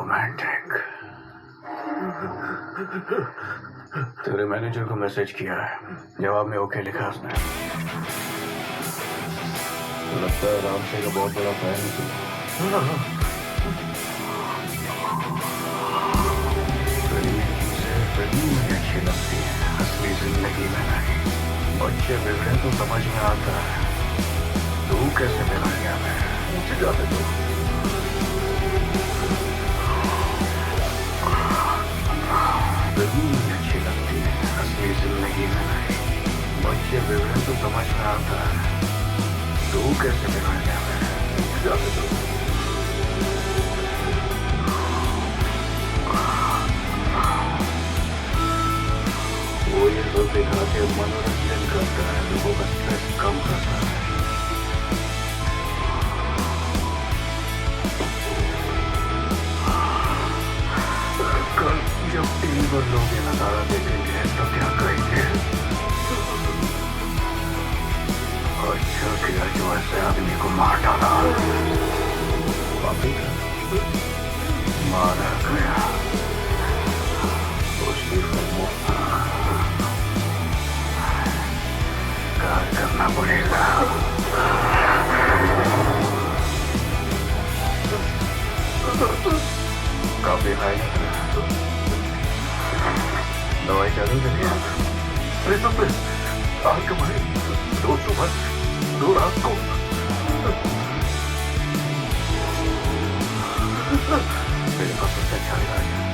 Romantic. तेरे manager को message किया है, जवाब में ओके लिखा उसने। लगता है राम से का बहुत बड़ा फैन है तू। फिल्म में अच्छी लगती है, असली जिंदगी में नहीं। बच्चे बिगड़े तो समझ में आता है, तू कैसे बिगड़ गया? मैं मुझे जाते दो। फिल्म में अच्छी लगती है, असली जिंदगी में नहीं। बच्चे बिगड़े तो समझ में आता है, तू कैसे बिगड़ गया? मैं मुझे जाते दो। वो ये सब दिखा के मनोरंजन करता है, लोगों का स्ट्रेस कम करता है। कल जब टीवी पर लोग ये नजारा देखेंगे तो क्या कहेंगे? अच्छा किया जो ऐसे आदमी को मार डाला। मारा गया उसकी फिल्मों करना पड़ेगा। काफी खाई दवाई चालू करिए। अरे सब आग के भाई, दो सुबह दो रात को। मेरे पास सबसे अच्छा इलाज है,